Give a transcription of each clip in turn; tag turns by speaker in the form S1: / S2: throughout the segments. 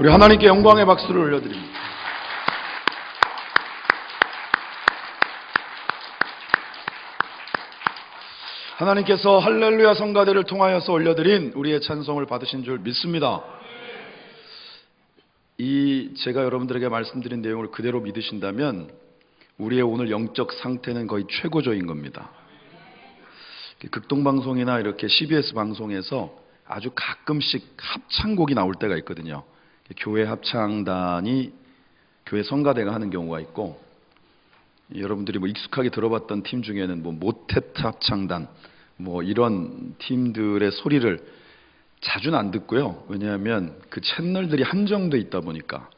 S1: 우리 하나님께 영광의 박수를 올려드립니다. 하나님께서 할렐루야 성가대를 통하여서 올려드린 우리의 찬송을 받으신 줄 믿습니다. 제가 여러분들에게 말씀드린 내용을 그대로 믿으신다면 우리의 오늘 영적 상태는 거의 최고조인 겁니다. 극동방송이나 이렇게 CBS 방송에서 아주 가끔씩 합창곡이 나올 때가 있거든요. 교회 합창단이 교회 성가대가 하는 경우가 있고, 여러분들이 익숙하게 들어봤던 팀 중에는 모테트 합창단 이런 팀들의 소리를 자주는 안 듣고요. 왜냐하면 그 채널들이 한정돼 있다 보니까.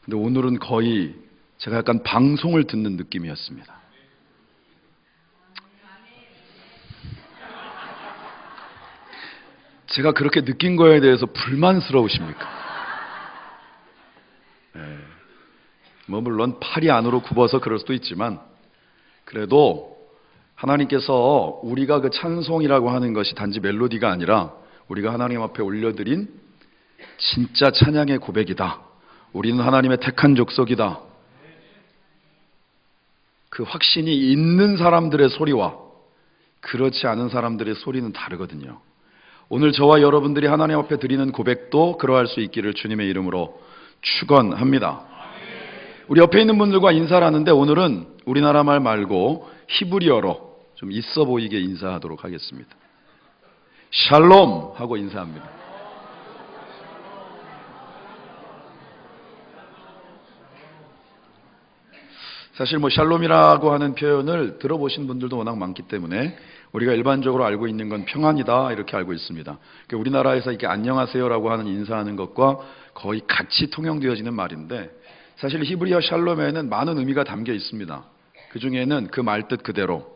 S1: 근데 오늘은 거의 제가 약간 방송을 듣는 느낌이었습니다. 제가 그렇게 느낀 거에 대해서 불만스러우십니까? 물론 팔이 안으로 굽어서 그럴 수도 있지만, 그래도 하나님께서 우리가 그 찬송이라고 하는 것이 단지 멜로디가 아니라 우리가 하나님 앞에 올려드린 진짜 찬양의 고백이다. 우리는 하나님의 택한 족속이다. 그 확신이 있는 사람들의 소리와 그렇지 않은 사람들의 소리는 다르거든요. 오늘 저와 여러분들이 하나님 앞에 드리는 고백도 그러할 수 있기를 주님의 이름으로 축원합니다. 우리 옆에 있는 분들과 인사를 하는데 오늘은 우리나라 말 말고 히브리어로 좀 있어 보이게 인사하도록 하겠습니다. 샬롬 하고 인사합니다. 사실 샬롬이라고 하는 표현을 들어보신 분들도 워낙 많기 때문에 우리가 일반적으로 알고 있는 건 평안이다 이렇게 알고 있습니다. 우리나라에서 이렇게 안녕하세요라고 하는 인사하는 것과 거의 같이 통용되어지는 말인데, 사실 히브리어 샬롬에는 많은 의미가 담겨 있습니다. 그 중에는 그 말뜻 그대로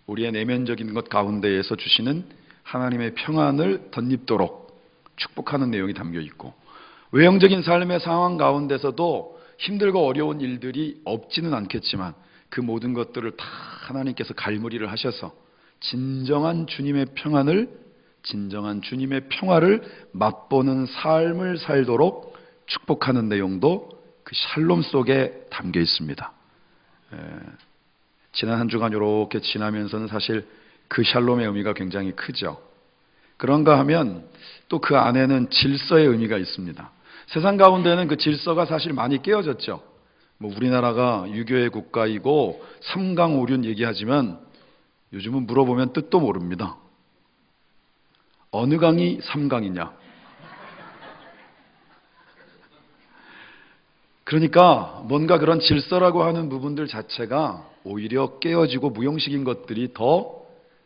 S1: 우리의 내면적인 것 가운데에서 주시는 하나님의 평안을 덧입도록 축복하는 내용이 담겨 있고, 외형적인 삶의 상황 가운데서도 힘들고 어려운 일들이 없지는 않겠지만 그 모든 것들을 다 하나님께서 갈무리를 하셔서 진정한 주님의 평안을, 진정한 주님의 평화를 맛보는 삶을 살도록 축복하는 내용도 그 샬롬 속에 담겨 있습니다. 지난 한 주간 이렇게 지나면서는 사실 그 샬롬의 의미가 굉장히 크죠. 그런가 하면 또 그 안에는 질서의 의미가 있습니다. 세상 가운데는 그 질서가 사실 많이 깨어졌죠. 우리나라가 유교의 국가이고 삼강오륜 얘기하지만 요즘은 물어보면 뜻도 모릅니다. 어느 강이 삼강이냐? 그러니까 뭔가 그런 질서라고 하는 부분들 자체가 오히려 깨어지고 무형식인 것들이 더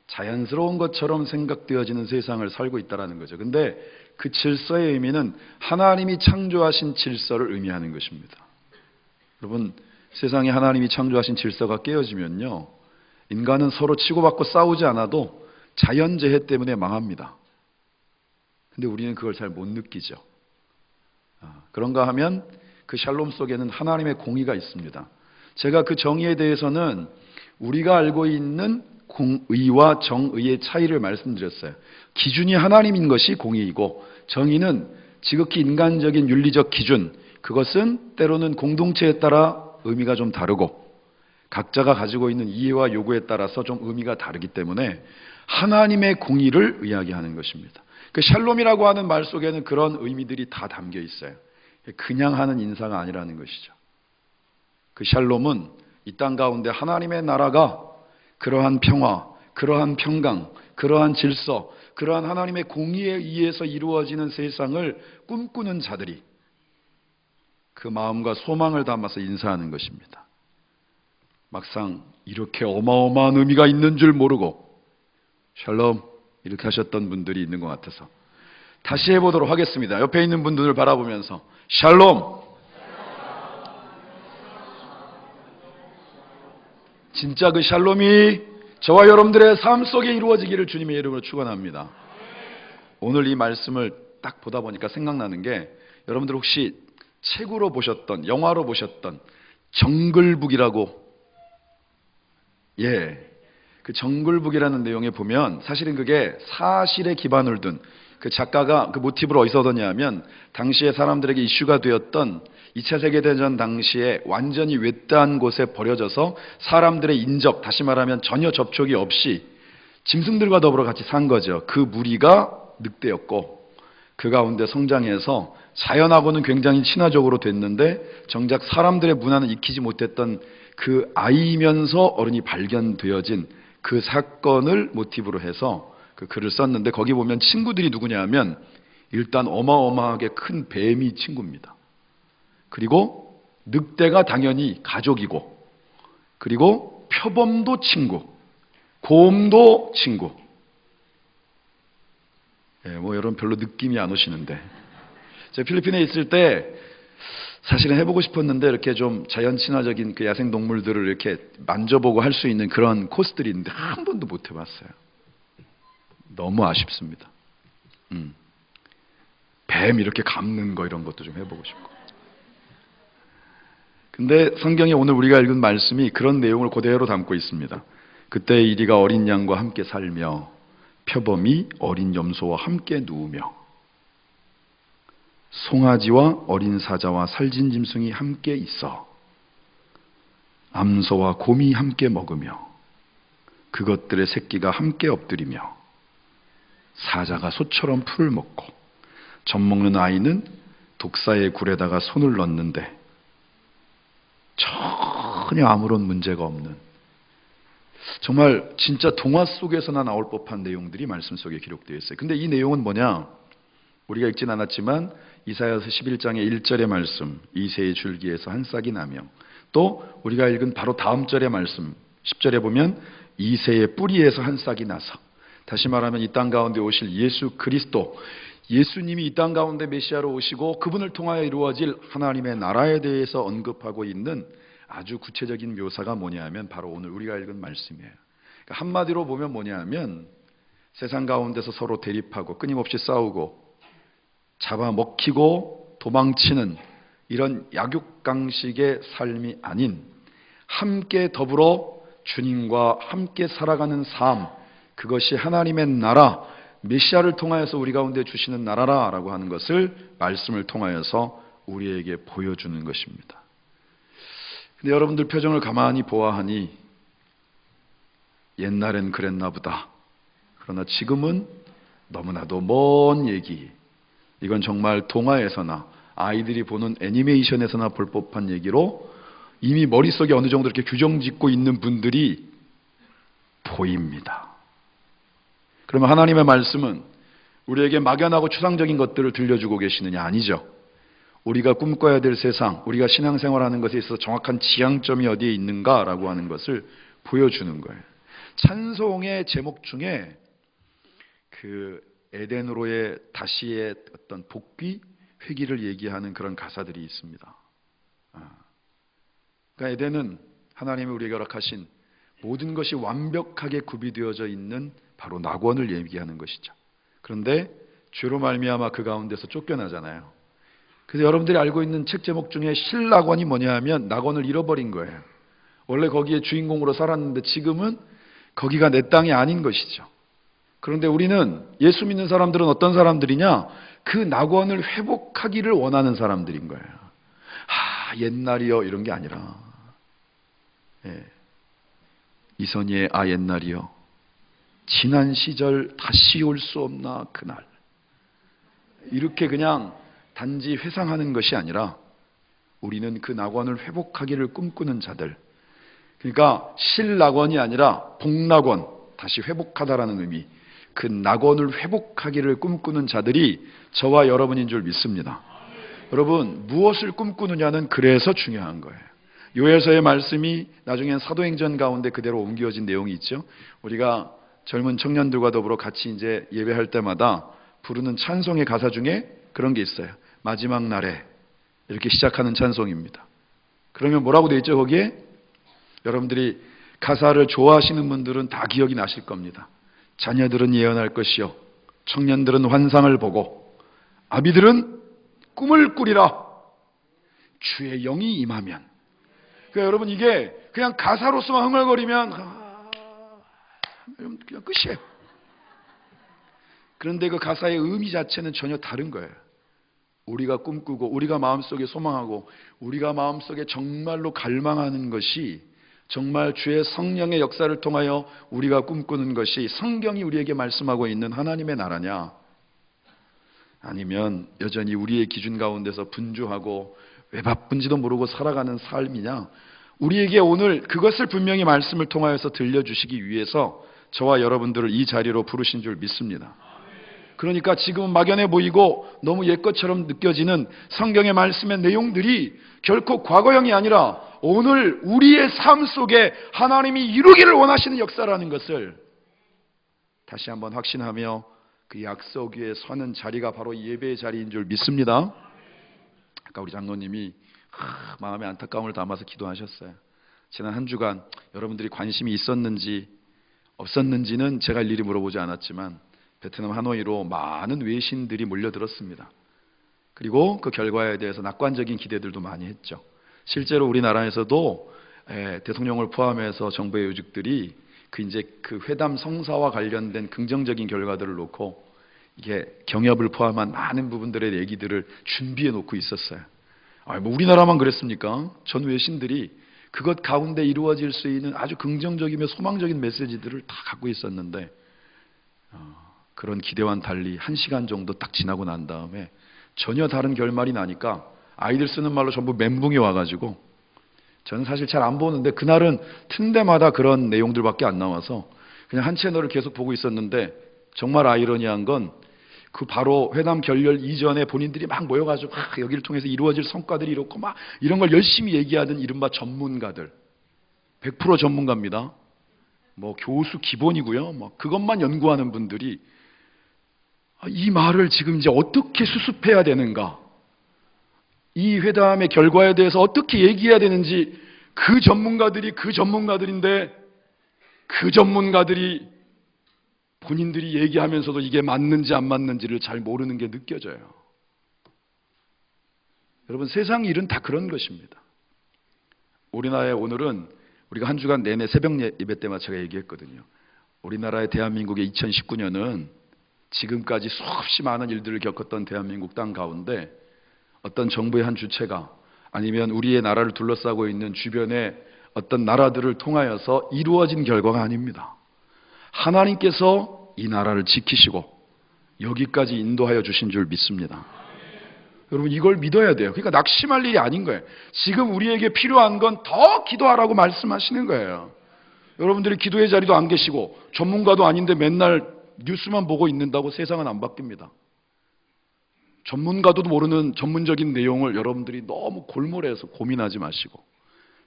S1: 자연스러운 것처럼 생각되어지는 세상을 살고 있다는 거죠. 근데 그 질서의 의미는 하나님이 창조하신 질서를 의미하는 것입니다. 여러분, 세상에 하나님이 창조하신 질서가 깨어지면요, 인간은 서로 치고받고 싸우지 않아도 자연재해 때문에 망합니다. 근데 우리는 그걸 잘 못 느끼죠. 그런가 하면 그 샬롬 속에는 하나님의 공의가 있습니다. 제가 그 정의에 대해서는 우리가 알고 있는 공의와 정의의 차이를 말씀드렸어요. 기준이 하나님인 것이 공의이고, 정의는 지극히 인간적인 윤리적 기준, 그것은 때로는 공동체에 따라 의미가 좀 다르고 각자가 가지고 있는 이해와 요구에 따라서 좀 의미가 다르기 때문에 하나님의 공의를 이야기하는 것입니다. 그 샬롬이라고 하는 말 속에는 그런 의미들이 다 담겨 있어요. 그냥 하는 인사가 아니라는 것이죠. 그 샬롬은 이 땅 가운데 하나님의 나라가 그러한 평화, 그러한 평강, 그러한 질서, 그러한 하나님의 공의에 의해서 이루어지는 세상을 꿈꾸는 자들이 그 마음과 소망을 담아서 인사하는 것입니다. 막상 이렇게 어마어마한 의미가 있는 줄 모르고 샬롬 이렇게 하셨던 분들이 있는 것 같아서 다시 해보도록 하겠습니다. 옆에 있는 분들을 바라보면서 샬롬. 진짜 그 샬롬이 저와 여러분들의 삶 속에 이루어지기를 주님의 이름으로 축원합니다. 오늘 이 말씀을 딱 보다 보니까 생각나는 게, 여러분들 혹시 책으로 보셨던, 영화로 보셨던 정글북이라고, 그 정글북이라는 내용에 보면 사실은 그게 사실에 기반을 둔 그 작가가 그 모티브를 어디서 얻었냐면 당시에 사람들에게 이슈가 되었던 2차 세계대전 당시에 완전히 외딴 곳에 버려져서 사람들의 인접, 다시 말하면 전혀 접촉이 없이 짐승들과 더불어 같이 산 거죠. 그 무리가 늑대였고 그 가운데 성장해서 자연하고는 굉장히 친화적으로 됐는데 정작 사람들의 문화는 익히지 못했던 그 아이면서 어른이 발견되어진 그 사건을 모티브로 해서 그 글을 썼는데 거기 보면 친구들이 누구냐 하면 일단 어마어마하게 큰 뱀이 친구입니다. 그리고 늑대가 당연히 가족이고 그리고 표범도 친구, 곰도 친구. 여러분 별로 느낌이 안 오시는데 제가 필리핀에 있을 때 사실은 해보고 싶었는데 이렇게 좀 자연 친화적인 그 야생 동물들을 이렇게 만져보고 할 수 있는 그런 코스들이 있는데 한 번도 못 해봤어요. 너무 아쉽습니다. 뱀 이렇게 감는 거 이런 것도 좀 해보고 싶고. 근데 성경에 오늘 우리가 읽은 말씀이 그런 내용을 그대로 담고 있습니다. 그때 이리가 어린 양과 함께 살며 표범이 어린 염소와 함께 누우며 송아지와 어린 사자와 살진 짐승이 함께 있어 암소와 곰이 함께 먹으며 그것들의 새끼가 함께 엎드리며 사자가 소처럼 풀을 먹고 젖먹는 아이는 독사의 굴에다가 손을 넣는데 전혀 아무런 문제가 없는 정말 진짜 동화 속에서나 나올 법한 내용들이 말씀 속에 기록되어 있어요. 근데 이 내용은 뭐냐? 우리가 읽진 않았지만 이사야서 11장의 1절의 말씀 이새의 줄기에서 한 싹이 나며 또 우리가 읽은 바로 다음 절의 말씀 10절에 보면 이새의 뿌리에서 한 싹이 나서 다시 말하면 이 땅 가운데 오실 예수 그리스도 예수님이 이 땅 가운데 메시아로 오시고 그분을 통하여 이루어질 하나님의 나라에 대해서 언급하고 있는 아주 구체적인 묘사가 뭐냐 하면 바로 오늘 우리가 읽은 말씀이에요. 그러니까 한마디로 보면 뭐냐 하면 세상 가운데서 서로 대립하고 끊임없이 싸우고 잡아먹히고 도망치는 이런 약육강식의 삶이 아닌 함께 더불어 주님과 함께 살아가는 삶, 그것이 하나님의 나라, 메시아를 통하여서 우리 가운데 주시는 나라라고 하는 것을 말씀을 통하여서 우리에게 보여주는 것입니다. 근데 여러분들 표정을 가만히 보아하니 옛날엔 그랬나 보다. 그러나 지금은 너무나도 먼 얘기. 이건 정말 동화에서나 아이들이 보는 애니메이션에서나 볼 법한 얘기로 이미 머릿속에 어느 정도 이렇게 규정 짓고 있는 분들이 보입니다. 그러면 하나님의 말씀은 우리에게 막연하고 추상적인 것들을 들려주고 계시느냐? 아니죠. 우리가 꿈꿔야 될 세상, 우리가 신앙생활하는 것에 있어서 정확한 지향점이 어디에 있는가라고 하는 것을 보여주는 거예요. 찬송의 제목 중에 그 에덴으로의 다시의 어떤 복귀, 회귀를 얘기하는 그런 가사들이 있습니다. 그러니까 에덴은 하나님이 우리에게 허락하신 모든 것이 완벽하게 구비되어져 있는 바로 낙원을 얘기하는 것이죠. 그런데 죄로 말미암아 그 가운데서 쫓겨나잖아요. 그래서 여러분들이 알고 있는 책 제목 중에 실낙원이 뭐냐 하면 낙원을 잃어버린 거예요. 원래 거기에 주인공으로 살았는데 지금은 거기가 내 땅이 아닌 것이죠. 그런데 우리는 예수 믿는 사람들은 어떤 사람들이냐? 그 낙원을 회복하기를 원하는 사람들인 거예요. 옛날이요 이런 게 아니라 이선희의 옛날이요 지난 시절 다시 올 수 없나 그날 이렇게 그냥 단지 회상하는 것이 아니라 우리는 그 낙원을 회복하기를 꿈꾸는 자들. 그러니까 실낙원이 아니라 복낙원, 다시 회복하다라는 의미. 그 낙원을 회복하기를 꿈꾸는 자들이 저와 여러분인 줄 믿습니다. 여러분, 무엇을 꿈꾸느냐는 그래서 중요한 거예요. 요에서의 말씀이 나중엔 사도행전 가운데 그대로 옮겨진 내용이 있죠. 우리가 젊은 청년들과 더불어 같이 이제 예배할 때마다 부르는 찬송의 가사 중에 그런 게 있어요. 마지막 날에 이렇게 시작하는 찬송입니다. 그러면 뭐라고 되어 있죠 거기에? 여러분들이 가사를 좋아하시는 분들은 다 기억이 나실 겁니다. 자녀들은 예언할 것이요 청년들은 환상을 보고 아비들은 꿈을 꾸리라 주의 영이 임하면. 그러니까 여러분 이게 그냥 가사로서만 흥얼거리면 그냥 끝이에요. 그런데 그 가사의 의미 자체는 전혀 다른 거예요. 우리가 꿈꾸고 우리가 마음속에 소망하고 우리가 마음속에 정말로 갈망하는 것이 정말 주의 성령의 역사를 통하여 우리가 꿈꾸는 것이 성경이 우리에게 말씀하고 있는 하나님의 나라냐, 아니면 여전히 우리의 기준 가운데서 분주하고 왜 바쁜지도 모르고 살아가는 삶이냐, 우리에게 오늘 그것을 분명히 말씀을 통하여서 들려주시기 위해서 저와 여러분들을 이 자리로 부르신 줄 믿습니다. 그러니까 지금은 막연해 보이고 너무 옛것처럼 느껴지는 성경의 말씀의 내용들이 결코 과거형이 아니라 오늘 우리의 삶 속에 하나님이 이루기를 원하시는 역사라는 것을 다시 한번 확신하며 그 약속 위에 서는 자리가 바로 예배의 자리인 줄 믿습니다. 아까 우리 장로님이 마음의 안타까움을 담아서 기도하셨어요. 지난 한 주간 여러분들이 관심이 있었는지 없었는지는 제가 일일이 물어보지 않았지만 베트남 하노이로 많은 외신들이 몰려들었습니다. 그리고 그 결과에 대해서 낙관적인 기대들도 많이 했죠. 실제로 우리나라에서도 대통령을 포함해서 정부의 요직들이 그 회담 성사와 관련된 긍정적인 결과들을 놓고 이게 경협을 포함한 많은 부분들의 얘기들을 준비해 놓고 있었어요. 뭐 우리나라만 그랬습니까? 전 외신들이 그것 가운데 이루어질 수 있는 아주 긍정적이며 소망적인 메시지들을 다 갖고 있었는데 그런 기대와는 달리 1시간 정도 딱 지나고 난 다음에 전혀 다른 결말이 나니까 아이들 쓰는 말로 전부 멘붕이 와가지고, 저는 사실 잘 안 보는데 그날은 틈새마다 그런 내용들밖에 안 나와서 그냥 한 채널을 계속 보고 있었는데, 정말 아이러니한 건 그 바로 회담 결렬 이전에 본인들이 막 모여가지고 여기를 통해서 이루어질 성과들이 이렇고 막 이런 걸 열심히 얘기하던 이른바 전문가들, 100% 전문가입니다. 뭐 교수 기본이고요. 뭐 그것만 연구하는 분들이 이 말을 지금 이제 어떻게 수습해야 되는가, 이 회담의 결과에 대해서 어떻게 얘기해야 되는지 그 전문가들인데 그 전문가들이 본인들이 얘기하면서도 이게 맞는지 안 맞는지를 잘 모르는 게 느껴져요. 여러분, 세상 일은 다 그런 것입니다. 우리나라의 오늘은 우리가 한 주간 내내 새벽 예배 때마다 제가 얘기했거든요. 우리나라의 대한민국의 2019년은 지금까지 수없이 많은 일들을 겪었던 대한민국 땅 가운데 어떤 정부의 한 주체가 아니면 우리의 나라를 둘러싸고 있는 주변의 어떤 나라들을 통하여서 이루어진 결과가 아닙니다. 하나님께서 이 나라를 지키시고 여기까지 인도하여 주신 줄 믿습니다. 여러분, 이걸 믿어야 돼요. 그러니까 낙심할 일이 아닌 거예요. 지금 우리에게 필요한 건 더 기도하라고 말씀하시는 거예요. 여러분들이 기도의 자리도 안 계시고 전문가도 아닌데 맨날 뉴스만 보고 있는다고 세상은 안 바뀝니다. 전문가도 모르는 전문적인 내용을 여러분들이 너무 골몰해서 고민하지 마시고,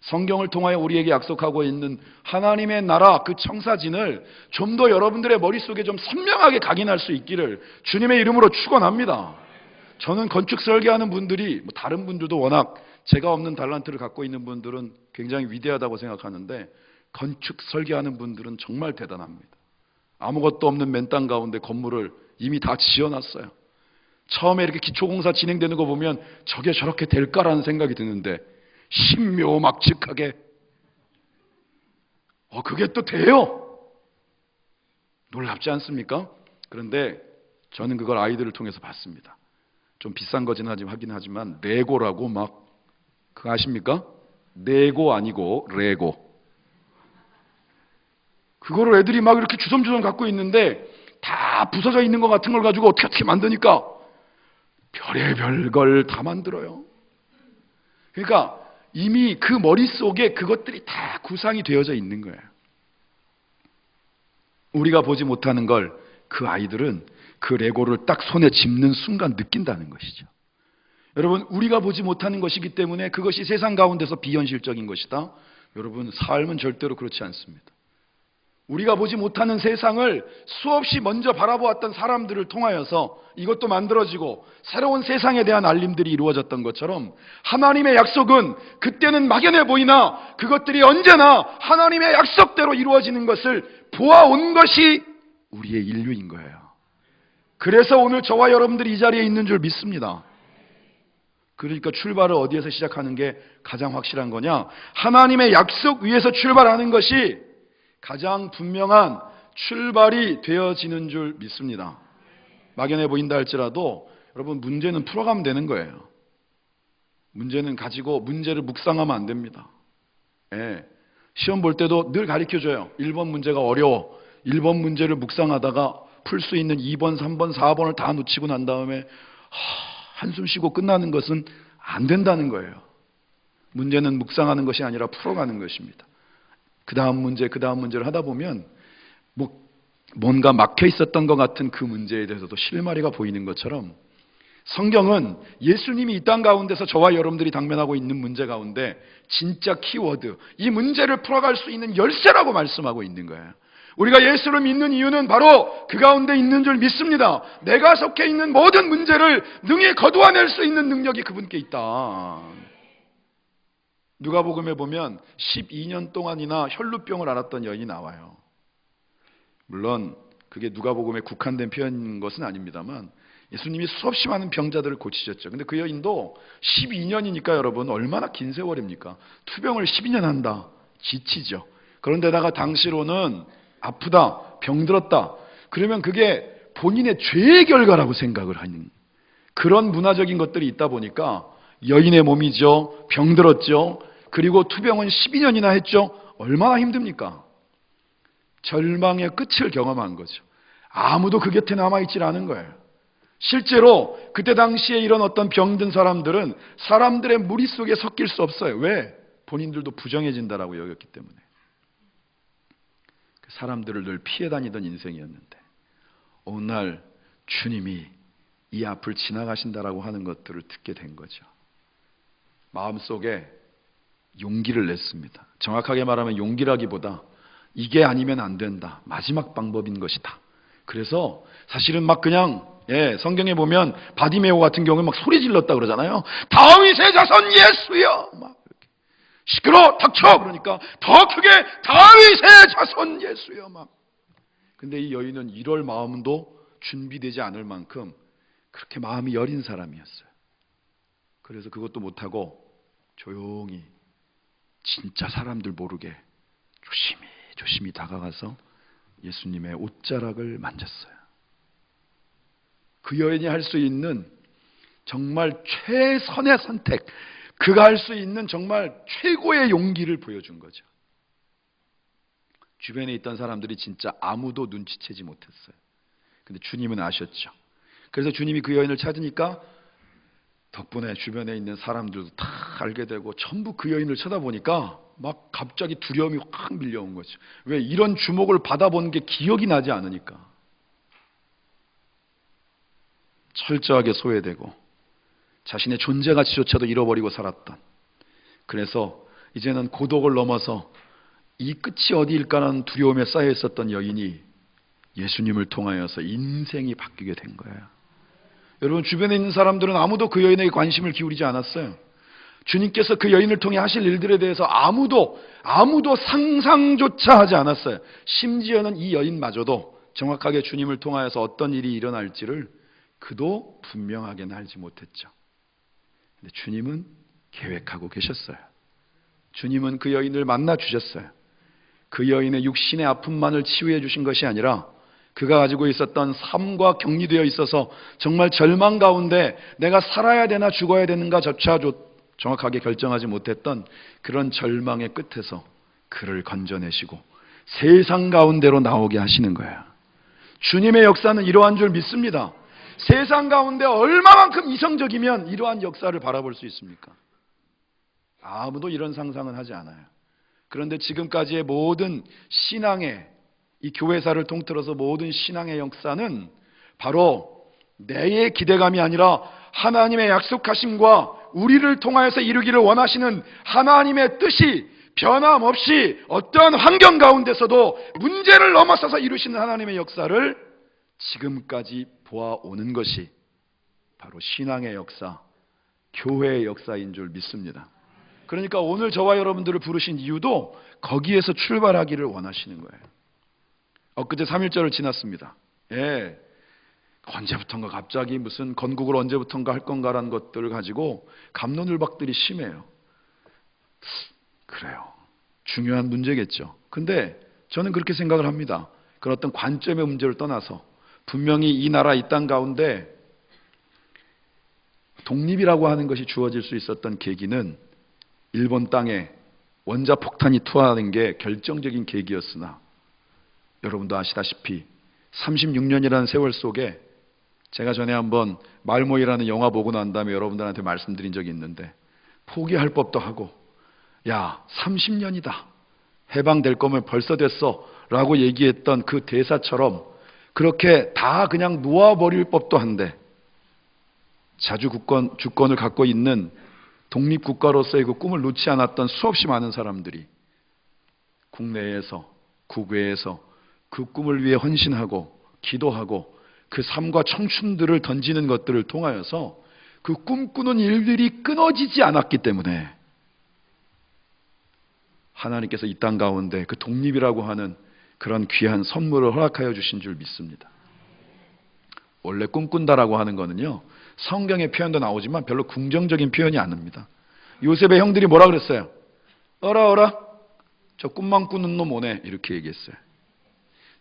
S1: 성경을 통하여 우리에게 약속하고 있는 하나님의 나라 그 청사진을 좀 더 여러분들의 머릿속에 좀 선명하게 각인할 수 있기를 주님의 이름으로 축원합니다. 저는 건축 설계하는 분들이, 다른 분들도 워낙 제가 없는 달란트를 갖고 있는 분들은 굉장히 위대하다고 생각하는데, 건축 설계하는 분들은 정말 대단합니다. 아무것도 없는 맨 땅 가운데 건물을 이미 다 지어놨어요. 처음에 이렇게 기초공사 진행되는 거 보면 저게 저렇게 될까라는 생각이 드는데 신묘막측하게 그게 또 돼요. 놀랍지 않습니까? 그런데 저는 그걸 아이들을 통해서 봤습니다. 좀 비싼 거긴 하지만 레고라고 막 그거 아십니까? 네고 아니고 레고. 그거를 애들이 막 이렇게 주섬주섬 갖고 있는데 다 부서져 있는 것 같은 걸 가지고 어떻게 만드니까 별의별 걸 다 만들어요. 그러니까 이미 그 머릿속에 그것들이 다 구상이 되어져 있는 거예요. 우리가 보지 못하는 걸 그 아이들은 그 레고를 딱 손에 짚는 순간 느낀다는 것이죠. 여러분, 우리가 보지 못하는 것이기 때문에 그것이 세상 가운데서 비현실적인 것이다. 여러분, 삶은 절대로 그렇지 않습니다. 우리가 보지 못하는 세상을 수없이 먼저 바라보았던 사람들을 통하여서 이것도 만들어지고 새로운 세상에 대한 알림들이 이루어졌던 것처럼 하나님의 약속은 그때는 막연해 보이나 그것들이 언제나 하나님의 약속대로 이루어지는 것을 보아온 것이 우리의 인류인 거예요. 그래서 오늘 저와 여러분들이 이 자리에 있는 줄 믿습니다. 그러니까 출발을 어디에서 시작하는 게 가장 확실한 거냐? 하나님의 약속 위에서 출발하는 것이 가장 분명한 출발이 되어지는 줄 믿습니다. 막연해 보인다 할지라도 여러분 문제는 풀어가면 되는 거예요. 문제는 가지고 문제를 묵상하면 안 됩니다. 예. 시험 볼 때도 늘 가르쳐줘요. 1번 문제가 어려워. 1번 문제를 묵상하다가 풀 수 있는 2번, 3번, 4번을 다 놓치고 난 다음에 한숨 쉬고 끝나는 것은 안 된다는 거예요. 문제는 묵상하는 것이 아니라 풀어가는 것입니다. 그 다음 문제를 하다 보면 뭔가 막혀 있었던 것 같은 그 문제에 대해서도 실마리가 보이는 것처럼 성경은 예수님이 이 땅 가운데서 저와 여러분들이 당면하고 있는 문제 가운데 진짜 키워드, 이 문제를 풀어갈 수 있는 열쇠라고 말씀하고 있는 거예요. 우리가 예수를 믿는 이유는 바로 그 가운데 있는 줄 믿습니다. 내가 속해 있는 모든 문제를 능히 거두어낼 수 있는 능력이 그분께 있다. 누가복음에 보면 12년 동안이나 혈루병을 앓았던 여인이 나와요. 물론 그게 누가복음에 국한된 표현인 것은 아닙니다만 예수님이 수없이 많은 병자들을 고치셨죠. 근데 그 여인도 12년이니까 여러분 얼마나 긴 세월입니까? 투병을 12년 한다. 지치죠. 그런데다가 당시로는 아프다, 병들었다. 그러면 그게 본인의 죄의 결과라고 생각을 하는 그런 문화적인 것들이 있다 보니까 여인의 몸이죠. 병들었죠. 그리고 투병은 12년이나 했죠. 얼마나 힘듭니까? 절망의 끝을 경험한 거죠. 아무도 그 곁에 남아있질 않은 거예요. 실제로 그때 당시에 이런 어떤 병든 사람들은 사람들의 무리 속에 섞일 수 없어요. 왜? 본인들도 부정해진다라고 여겼기 때문에. 사람들을 늘 피해 다니던 인생이었는데 어느 날 주님이 이 앞을 지나가신다라고 하는 것들을 듣게 된 거죠. 마음속에 용기를 냈습니다. 정확하게 말하면 용기라기보다 이게 아니면 안 된다. 마지막 방법인 것이다. 그래서 사실은 막 그냥 성경에 보면 바디메오 같은 경우에 막 소리 질렀다 그러잖아요. 다윗의 자손 예수여! 막 이렇게. 시끄러! 닥쳐! 그러니까 더 크게 다윗의 자손 예수여! 막. 근데 이 여인은 이럴 마음도 준비되지 않을 만큼 그렇게 마음이 여린 사람이었어요. 그래서 그것도 못하고 조용히 진짜 사람들 모르게 조심히 다가가서 예수님의 옷자락을 만졌어요. 그 여인이 할 수 있는 정말 최선의 선택, 그가 할 수 있는 정말 최고의 용기를 보여준 거죠. 주변에 있던 사람들이 진짜 아무도 눈치채지 못했어요. 근데 주님은 아셨죠. 그래서 주님이 그 여인을 찾으니까 덕분에 주변에 있는 사람들도 다 알게 되고 전부 그 여인을 쳐다보니까 막 갑자기 두려움이 확 밀려온 거죠. 왜? 이런 주목을 받아본 게 기억이 나지 않으니까. 철저하게 소외되고 자신의 존재 가치조차도 잃어버리고 살았던, 그래서 이제는 고독을 넘어서 이 끝이 어디일까라는 두려움에 쌓여 있었던 여인이 예수님을 통하여서 인생이 바뀌게 된 거예요. 여러분 주변에 있는 사람들은 아무도 그 여인에게 관심을 기울이지 않았어요. 주님께서 그 여인을 통해 하실 일들에 대해서 아무도 상상조차 하지 않았어요. 심지어는 이 여인마저도 정확하게 주님을 통하여서 어떤 일이 일어날지를 그도 분명하게는 알지 못했죠. 근데 주님은 계획하고 계셨어요. 주님은 그 여인을 만나 주셨어요. 그 여인의 육신의 아픔만을 치유해 주신 것이 아니라 그가 가지고 있었던 삶과 격리되어 있어서 정말 절망 가운데 내가 살아야 되나 죽어야 되는가 조차 정확하게 결정하지 못했던 그런 절망의 끝에서 그를 건져내시고 세상 가운데로 나오게 하시는 거예요. 주님의 역사는 이러한 줄 믿습니다. 세상 가운데 얼마만큼 이성적이면 이러한 역사를 바라볼 수 있습니까? 아무도 이런 상상은 하지 않아요. 그런데 지금까지의 모든 신앙의, 이 교회사를 통틀어서 모든 신앙의 역사는 바로 내의 기대감이 아니라 하나님의 약속하심과 우리를 통하여서 이루기를 원하시는 하나님의 뜻이 변함없이 어떠한 환경 가운데서도 문제를 넘어서서 이루시는 하나님의 역사를 지금까지 보아오는 것이 바로 신앙의 역사, 교회의 역사인 줄 믿습니다. 그러니까 오늘 저와 여러분들을 부르신 이유도 거기에서 출발하기를 원하시는 거예요. 엊그제 3.1절을 지났습니다. 언제부턴가 갑자기 무슨 건국을 언제부턴가 할 건가라는 것들을 가지고 갑론을박들이 심해요. 그래요. 중요한 문제겠죠. 근데 저는 그렇게 생각을 합니다. 그런 어떤 관점의 문제를 떠나서 분명히 이 나라 이 땅 가운데 독립이라고 하는 것이 주어질 수 있었던 계기는 일본 땅에 원자폭탄이 투하하는 게 결정적인 계기였으나 여러분도 아시다시피 36년이라는 세월 속에 제가 전에 한번 말모이라는 영화 보고 난 다음에 여러분들한테 말씀드린 적이 있는데 포기할 법도 하고 야 30년이다 해방될 거면 벌써 됐어 라고 얘기했던 그 대사처럼 그렇게 다 그냥 놓아버릴 법도 한데 주권을 갖고 있는 독립국가로서의 그 꿈을 놓지 않았던 수없이 많은 사람들이 국내에서 국외에서 그 꿈을 위해 헌신하고 기도하고 그 삶과 청춘들을 던지는 것들을 통하여서 그 꿈꾸는 일들이 끊어지지 않았기 때문에 하나님께서 이 땅 가운데 그 독립이라고 하는 그런 귀한 선물을 허락하여 주신 줄 믿습니다. 원래 꿈꾼다라고 하는 거는요, 성경의 표현도 나오지만 별로 긍정적인 표현이 아닙니다. 요셉의 형들이 뭐라 그랬어요? 어라 저 꿈만 꾸는 놈 오네 이렇게 얘기했어요.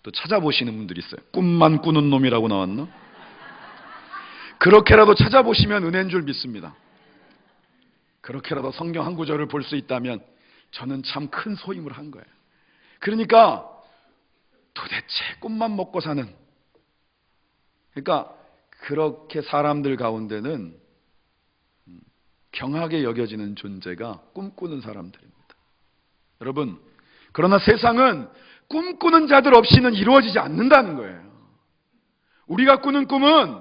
S1: 또 찾아보시는 분들이 있어요. 꿈만 꾸는 놈이라고 나왔나? 그렇게라도 찾아보시면 은혜인 줄 믿습니다. 그렇게라도 성경 한 구절을 볼 수 있다면 저는 참 큰 소임을 한 거예요. 그러니까 도대체 꿈만 먹고 사는, 그러니까 그렇게 사람들 가운데는 경하게 여겨지는 존재가 꿈꾸는 사람들입니다. 여러분, 그러나 세상은 꿈꾸는 자들 없이는 이루어지지 않는다는 거예요. 우리가 꾸는 꿈은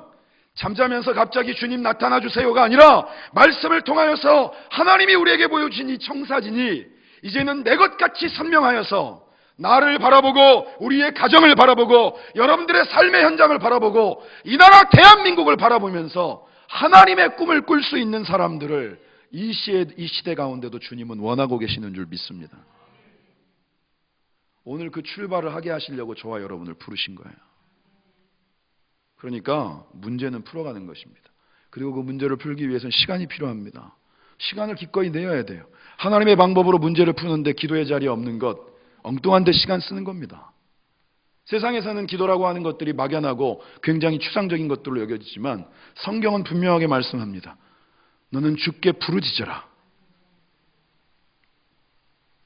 S1: 잠자면서 갑자기 주님 나타나 주세요가 아니라 말씀을 통하여서 하나님이 우리에게 보여주신 이 청사진이 이제는 내 것 같이 선명하여서 나를 바라보고 우리의 가정을 바라보고 여러분들의 삶의 현장을 바라보고 이 나라 대한민국을 바라보면서 하나님의 꿈을 꿀 수 있는 사람들을 이 시대 가운데도 주님은 원하고 계시는 줄 믿습니다. 오늘 그 출발을 하게 하시려고 저와 여러분을 부르신 거예요. 그러니까 문제는 풀어가는 것입니다. 그리고 그 문제를 풀기 위해서는 시간이 필요합니다. 시간을 기꺼이 내어야 돼요. 하나님의 방법으로 문제를 푸는데 기도의 자리에 없는 것, 엉뚱한 데 시간 쓰는 겁니다. 세상에서는 기도라고 하는 것들이 막연하고 굉장히 추상적인 것들로 여겨지지만 성경은 분명하게 말씀합니다. 너는 주께 부르짖어라.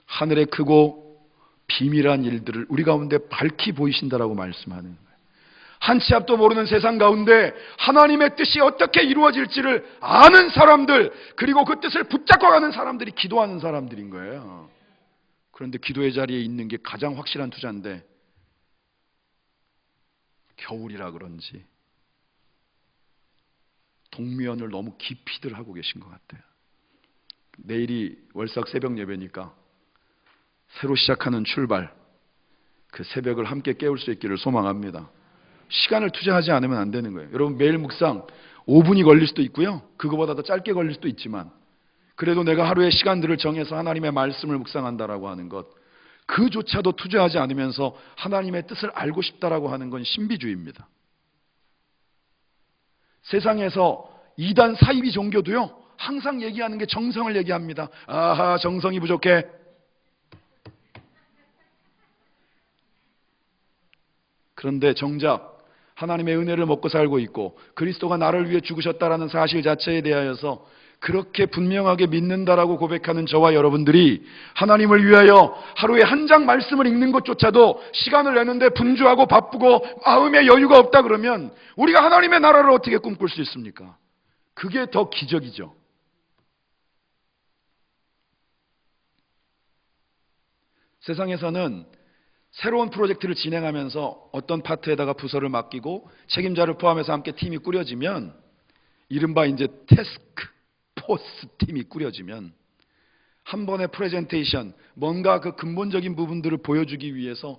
S1: 하늘의 크고 비밀한 일들을 우리 가운데 밝히 보이신다라고 말씀하는 거예요. 한 치 앞도 모르는 세상 가운데 하나님의 뜻이 어떻게 이루어질지를 아는 사람들, 그리고 그 뜻을 붙잡고 가는 사람들이 기도하는 사람들인 거예요. 그런데 기도의 자리에 있는 게 가장 확실한 투자인데 겨울이라 그런지 동면을 너무 깊이들 하고 계신 것 같아요. 내일이 월삭 새벽 예배니까 새로 시작하는 출발, 그 새벽을 함께 깨울 수 있기를 소망합니다. 시간을 투자하지 않으면 안 되는 거예요. 여러분, 매일 묵상 5분이 걸릴 수도 있고요, 그거보다 더 짧게 걸릴 수도 있지만 그래도 내가 하루의 시간들을 정해서 하나님의 말씀을 묵상한다라고 하는 것, 그조차도 투자하지 않으면서 하나님의 뜻을 알고 싶다라고 하는 건 신비주의입니다. 세상에서 이단 사이비 종교도요, 항상 얘기하는 게 정성을 얘기합니다. 아하, 정성이 부족해. 그런데 정작 하나님의 은혜를 먹고 살고 있고 그리스도가 나를 위해 죽으셨다라는 사실 자체에 대하여서 그렇게 분명하게 믿는다라고 고백하는 저와 여러분들이 하나님을 위하여 하루에 한 장 말씀을 읽는 것조차도 시간을 내는데 분주하고 바쁘고 마음에 여유가 없다 그러면 우리가 하나님의 나라를 어떻게 꿈꿀 수 있습니까? 그게 더 기적이죠. 세상에서는 새로운 프로젝트를 진행하면서 어떤 파트에다가 부서를 맡기고 책임자를 포함해서 함께 팀이 꾸려지면, 이른바 이제 태스크 포스 팀이 꾸려지면 한 번의 프레젠테이션, 뭔가 그 근본적인 부분들을 보여주기 위해서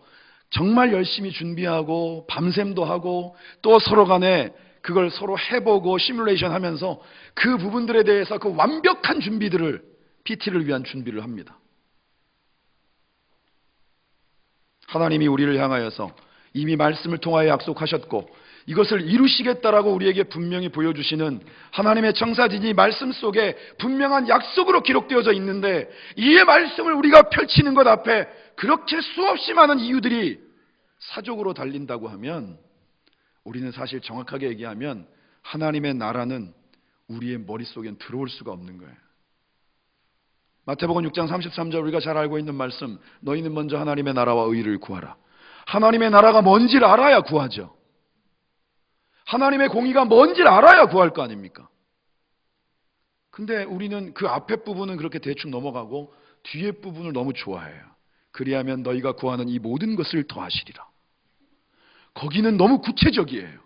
S1: 정말 열심히 준비하고 밤샘도 하고 또 서로 간에 그걸 서로 해보고 시뮬레이션 하면서 그 부분들에 대해서 그 완벽한 준비들을, PT를 위한 준비를 합니다. 하나님이 우리를 향하여서 이미 말씀을 통하여 약속하셨고 이것을 이루시겠다라고 우리에게 분명히 보여주시는 하나님의 청사진이 말씀 속에 분명한 약속으로 기록되어져 있는데, 이 말씀을 우리가 펼치는 것 앞에 그렇게 수없이 많은 이유들이 사족으로 달린다고 하면 우리는 사실 정확하게 얘기하면 하나님의 나라는 우리의 머릿속엔 들어올 수가 없는 거예요. 마태복음 6장 33절 우리가 잘 알고 있는 말씀, 너희는 먼저 하나님의 나라와 의를 구하라. 하나님의 나라가 뭔지를 알아야 구하죠. 하나님의 공의가 뭔지를 알아야 구할 거 아닙니까? 근데 우리는 그 앞에 부분은 그렇게 대충 넘어가고 뒤에 부분을 너무 좋아해요. 그리하면 너희가 구하는 이 모든 것을 더하시리라. 거기는 너무 구체적이에요.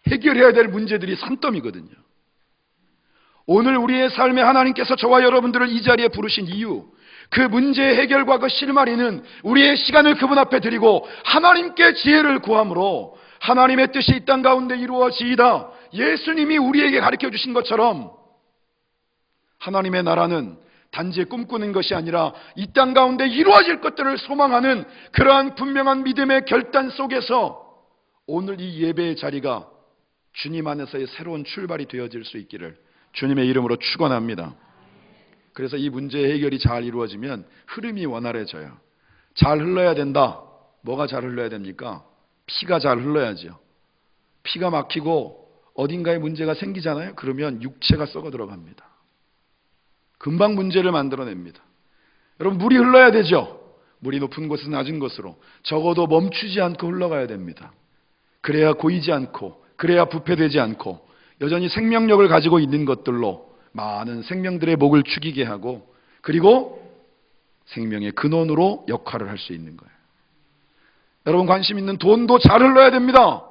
S1: 해결해야 될 문제들이 산더미거든요. 오늘 우리의 삶에 하나님께서 저와 여러분들을 이 자리에 부르신 이유, 그 문제의 해결과 그 실마리는 우리의 시간을 그분 앞에 드리고 하나님께 지혜를 구함으로 하나님의 뜻이 이 땅 가운데 이루어지이다. 예수님이 우리에게 가르쳐 주신 것처럼 하나님의 나라는 단지 꿈꾸는 것이 아니라 이 땅 가운데 이루어질 것들을 소망하는 그러한 분명한 믿음의 결단 속에서 오늘 이 예배의 자리가 주님 안에서의 새로운 출발이 되어질 수 있기를 주님의 이름으로 축원합니다. 그래서 이 문제의 해결이 잘 이루어지면 흐름이 원활해져요. 잘 흘러야 된다. 뭐가 잘 흘러야 됩니까? 피가 잘 흘러야죠. 피가 막히고 어딘가에 문제가 생기잖아요. 그러면 육체가 썩어 들어갑니다. 금방 문제를 만들어냅니다. 여러분, 물이 흘러야 되죠. 물이 높은 곳에서 낮은 곳으로 적어도 멈추지 않고 흘러가야 됩니다. 그래야 고이지 않고, 그래야 부패되지 않고 여전히 생명력을 가지고 있는 것들로 많은 생명들의 목을 축이게 하고, 그리고 생명의 근원으로 역할을 할 수 있는 거예요. 여러분, 관심 있는 돈도 잘 흘러야 됩니다.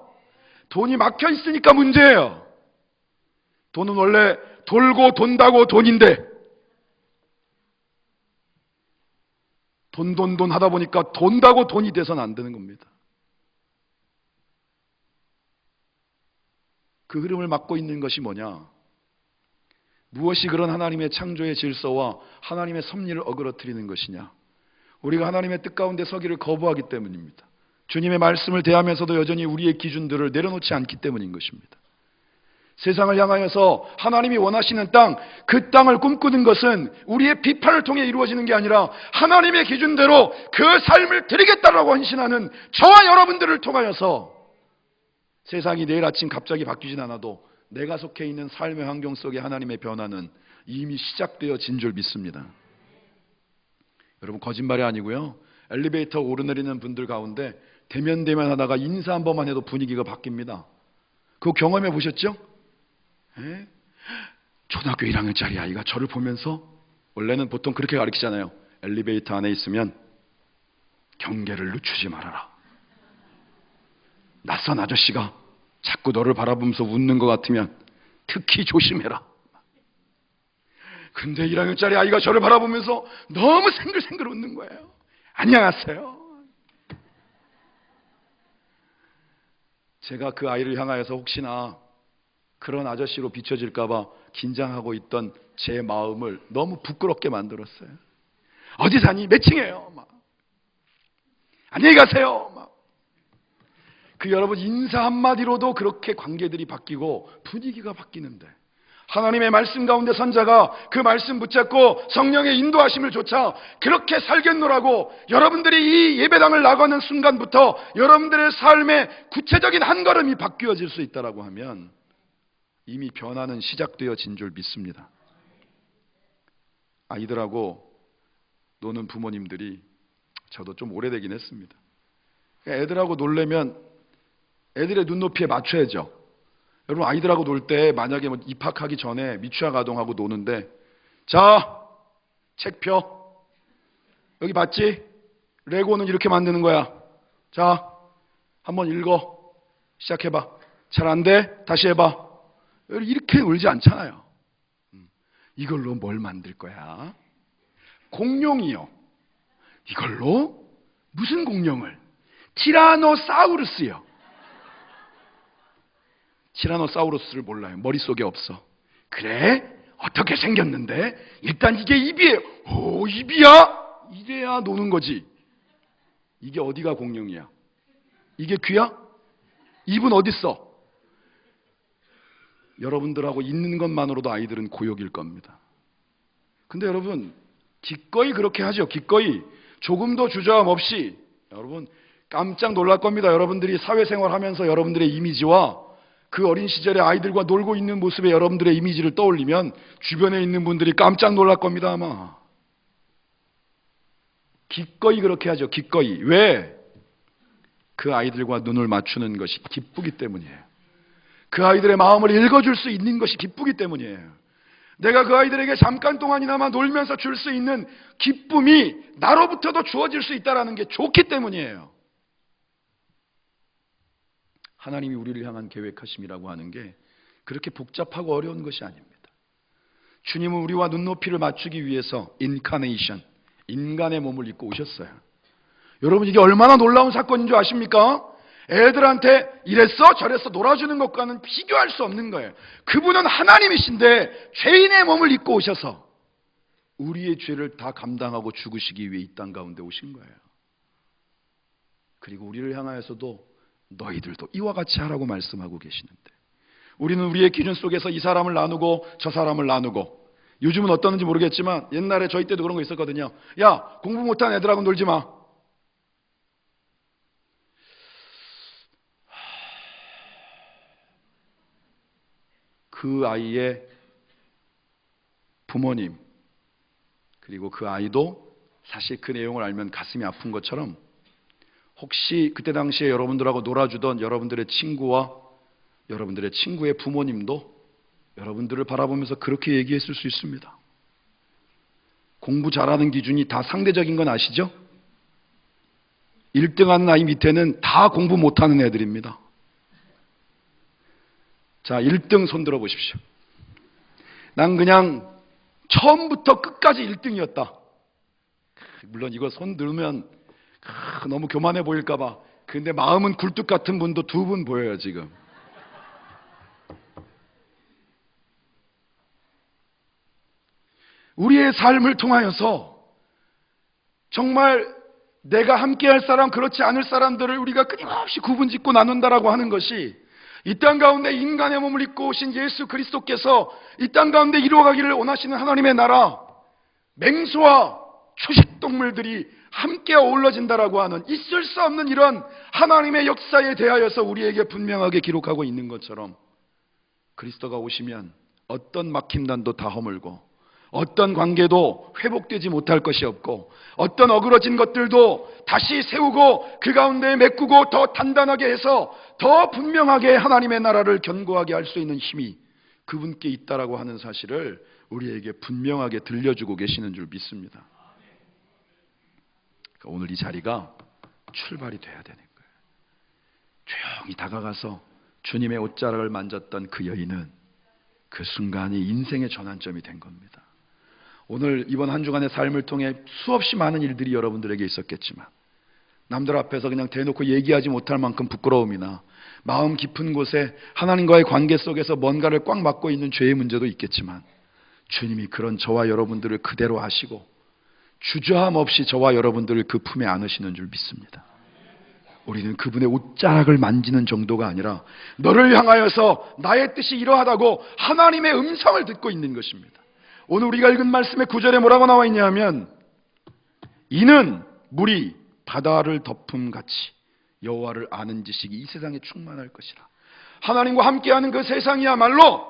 S1: 돈이 막혀 있으니까 문제예요. 돈은 원래 돌고 돈다고 돈인데 돈 하다 보니까 돈다고 돈이 돼서는 안 되는 겁니다. 그 흐름을 막고 있는 것이 뭐냐? 무엇이 그런 하나님의 창조의 질서와 하나님의 섭리를 어그러뜨리는 것이냐? 우리가 하나님의 뜻 가운데 서기를 거부하기 때문입니다. 주님의 말씀을 대하면서도 여전히 우리의 기준들을 내려놓지 않기 때문인 것입니다. 세상을 향하여서 하나님이 원하시는 땅, 그 땅을 꿈꾸는 것은 우리의 비판을 통해 이루어지는 게 아니라 하나님의 기준대로 그 삶을 드리겠다라고 헌신하는 저와 여러분들을 통하여서 세상이 내일 아침 갑자기 바뀌진 않아도 내가 속해 있는 삶의 환경 속에 하나님의 변화는 이미 시작되어진 줄 믿습니다. 여러분, 거짓말이 아니고요. 엘리베이터 오르내리는 분들 가운데 대면 하다가 인사 한 번만 해도 분위기가 바뀝니다. 그거 경험해 보셨죠? 예? 초등학교 1학년짜리 아이가 저를 보면서, 원래는 보통 그렇게 가르치잖아요. 엘리베이터 안에 있으면 경계를 늦추지 말아라. 낯선 아저씨가 자꾸 너를 바라보면서 웃는 것 같으면 특히 조심해라. 근데 1학년짜리 아이가 저를 바라보면서 너무 생글생글 웃는 거예요. 안녕하세요. 제가 그 아이를 향하여서 혹시나 그런 아저씨로 비춰질까 봐 긴장하고 있던 제 마음을 너무 부끄럽게 만들었어요. 어디 사니? 몇 층이에요? 막. 안녕히 가세요. 막. 그 여러분, 인사 한마디로도 그렇게 관계들이 바뀌고 분위기가 바뀌는데, 하나님의 말씀 가운데 선자가 그 말씀 붙잡고 성령의 인도하심을 좇아 그렇게 살겠노라고 여러분들이 이 예배당을 나가는 순간부터 여러분들의 삶의 구체적인 한 걸음이 바뀌어질 수 있다라고 하면 이미 변화는 시작되어진 줄 믿습니다. 아이들하고 노는 부모님들이, 저도 좀 오래되긴 했습니다. 애들하고 놀려면 애들의 눈높이에 맞춰야죠. 여러분, 아이들하고 놀 때 만약에 입학하기 전에 미취학 아동하고 노는데, 자, 책 펴. 여기 봤지? 레고는 이렇게 만드는 거야. 자, 한번 읽어. 시작해봐. 잘 안 돼? 다시 해봐. 이렇게 놀지 않잖아요. 이걸로 뭘 만들 거야? 공룡이요. 이걸로? 무슨 공룡을? 티라노사우루스요. 티라노사우루스를 몰라요. 머릿속에 없어. 그래? 어떻게 생겼는데? 일단 이게 입이에요. 오, 입이야? 이래야 노는 거지. 이게 어디가 공룡이야? 이게 귀야? 입은 어딨어? 여러분들하고 있는 것만으로도 아이들은 고역일 겁니다. 근데 여러분, 기꺼이 그렇게 하죠. 기꺼이 조금도 주저함 없이. 여러분, 깜짝 놀랄 겁니다. 여러분들이 사회생활하면서 여러분들의 이미지와 그 어린 시절에 아이들과 놀고 있는 모습의 여러분들의 이미지를 떠올리면 주변에 있는 분들이 깜짝 놀랄 겁니다. 아마 기꺼이 그렇게 하죠. 기꺼이. 왜? 그 아이들과 눈을 맞추는 것이 기쁘기 때문이에요. 그 아이들의 마음을 읽어줄 수 있는 것이 기쁘기 때문이에요. 내가 그 아이들에게 잠깐 동안이나마 놀면서 줄 수 있는 기쁨이 나로부터도 주어질 수 있다는 게 좋기 때문이에요. 하나님이 우리를 향한 계획하심이라고 하는 게 그렇게 복잡하고 어려운 것이 아닙니다. 주님은 우리와 눈높이를 맞추기 위해서 인카네이션, 인간의 몸을 입고 오셨어요. 여러분, 이게 얼마나 놀라운 사건인 줄 아십니까? 애들한테 이랬어 저랬어 놀아주는 것과는 비교할 수 없는 거예요. 그분은 하나님이신데 죄인의 몸을 입고 오셔서 우리의 죄를 다 감당하고 죽으시기 위해 이 땅 가운데 오신 거예요. 그리고 우리를 향하여서도 너희들도 이와 같이 하라고 말씀하고 계시는데, 우리는 우리의 기준 속에서 이 사람을 나누고 저 사람을 나누고, 요즘은 어떠는지 모르겠지만 옛날에 저희 때도 그런 거 있었거든요. 야, 공부 못한 애들하고 놀지 마. 그 아이의 부모님, 그리고 그 아이도 사실 그 내용을 알면 가슴이 아픈 것처럼, 혹시 그때 당시에 여러분들하고 놀아주던 여러분들의 친구와 여러분들의 친구의 부모님도 여러분들을 바라보면서 그렇게 얘기했을 수 있습니다. 공부 잘하는 기준이 다 상대적인 건 아시죠? 1등하는 아이 밑에는 다 공부 못하는 애들입니다. 자, 1등 손 들어 보십시오. 난 그냥 처음부터 끝까지 1등이었다. 물론 이거 손 들면 너무 교만해 보일까 봐. 근데 마음은 굴뚝 같은 분도 2분 보여요 지금. 우리의 삶을 통하여서 정말 내가 함께할 사람, 그렇지 않을 사람들을 우리가 끊임없이 구분짓고 나눈다라고 하는 것이, 이 땅 가운데 인간의 몸을 입고 오신 예수 그리스도께서 이 땅 가운데 이루어가기를 원하시는 하나님의 나라, 맹수와 초식동물들이 함께 어우러진다라고 하는 있을 수 없는 이런 하나님의 역사에 대하여서 우리에게 분명하게 기록하고 있는 것처럼, 그리스도가 오시면 어떤 막힘단도 다 허물고 어떤 관계도 회복되지 못할 것이 없고 어떤 어그러진 것들도 다시 세우고 그 가운데 메꾸고 더 단단하게 해서 더 분명하게 하나님의 나라를 견고하게 할 수 있는 힘이 그분께 있다라고 하는 사실을 우리에게 분명하게 들려주고 계시는 줄 믿습니다. 그러니까 오늘 이 자리가 출발이 돼야 되는 거예요. 조용히 다가가서 주님의 옷자락을 만졌던 그 여인은 그 순간이 인생의 전환점이 된 겁니다. 오늘 이번 한 주간의 삶을 통해 수없이 많은 일들이 여러분들에게 있었겠지만, 남들 앞에서 그냥 대놓고 얘기하지 못할 만큼 부끄러움이나 마음 깊은 곳에 하나님과의 관계 속에서 뭔가를 꽉 막고 있는 죄의 문제도 있겠지만, 주님이 그런 저와 여러분들을 그대로 아시고 주저함 없이 저와 여러분들을 그 품에 안으시는 줄 믿습니다. 우리는 그분의 옷자락을 만지는 정도가 아니라 너를 향하여서 나의 뜻이 이러하다고 하나님의 음성을 듣고 있는 것입니다. 오늘 우리가 읽은 말씀의 9절에 뭐라고 나와 있냐면, 이는 물이 바다를 덮음같이 여호와를 아는 지식이 이 세상에 충만할 것이라. 하나님과 함께하는 그 세상이야말로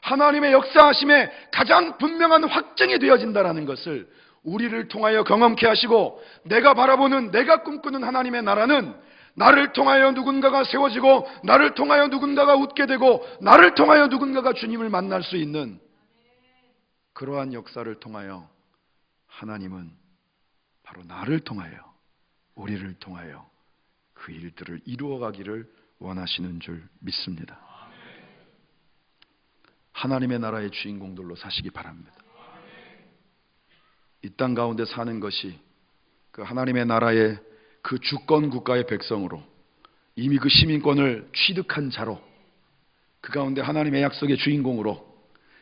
S1: 하나님의 역사하심의 가장 분명한 확증이 되어진다는 것을 우리를 통하여 경험케 하시고, 내가 바라보는, 내가 꿈꾸는 하나님의 나라는 나를 통하여 누군가가 세워지고 나를 통하여 누군가가 웃게 되고 나를 통하여 누군가가 주님을 만날 수 있는 그러한 역사를 통하여 하나님은 바로 나를 통하여, 우리를 통하여 그 일들을 이루어가기를 원하시는 줄 믿습니다. 하나님의 나라의 주인공들로 사시기 바랍니다. 이 땅 가운데 사는 것이 그 하나님의 나라의 그 주권 국가의 백성으로, 이미 그 시민권을 취득한 자로, 그 가운데 하나님의 약속의 주인공으로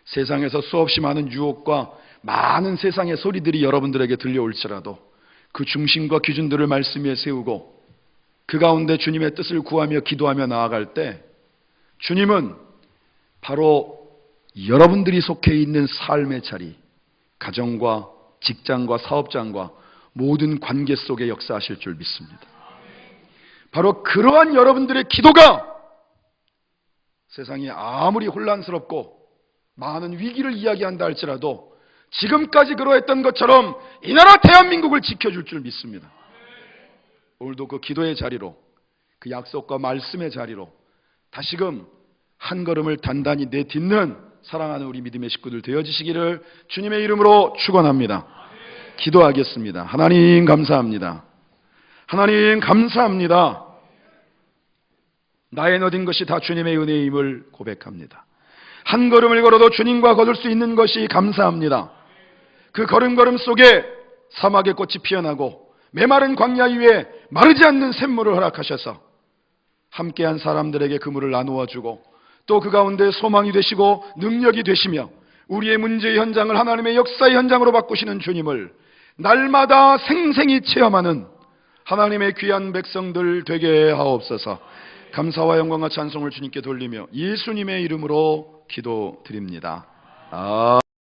S1: 세상에서 수없이 많은 유혹과 많은 세상의 소리들이 여러분들에게 들려올지라도 그 중심과 기준들을 말씀 위에 세우고 그 가운데 주님의 뜻을 구하며 기도하며 나아갈 때, 주님은 바로 여러분들이 속해 있는 삶의 자리, 가정과 직장과 사업장과 모든 관계 속에 역사하실 줄 믿습니다. 바로 그러한 여러분들의 기도가 세상이 아무리 혼란스럽고 많은 위기를 이야기한다 할지라도 지금까지 그러했던 것처럼 이 나라 대한민국을 지켜줄 줄 믿습니다. 오늘도 그 기도의 자리로, 그 약속과 말씀의 자리로 다시금 한 걸음을 단단히 내딛는 사랑하는 우리 믿음의 식구들 되어지시기를 주님의 이름으로 축원합니다. 기도하겠습니다. 하나님 감사합니다. 하나님 감사합니다. 나의 얻은 것이 다 주님의 은혜임을 고백합니다. 한 걸음을 걸어도 주님과 걸을 수 있는 것이 감사합니다. 그 걸음걸음 속에 사막의 꽃이 피어나고 메마른 광야 위에 마르지 않는 샘물을 허락하셔서 함께한 사람들에게 그 물을 나누어 주고 또 그 가운데 소망이 되시고 능력이 되시며 우리의 문제의 현장을 하나님의 역사의 현장으로 바꾸시는 주님을 날마다 생생히 체험하는 하나님의 귀한 백성들 되게 하옵소서. 감사와 영광과 찬송을 주님께 돌리며 예수님의 이름으로 기도드립니다.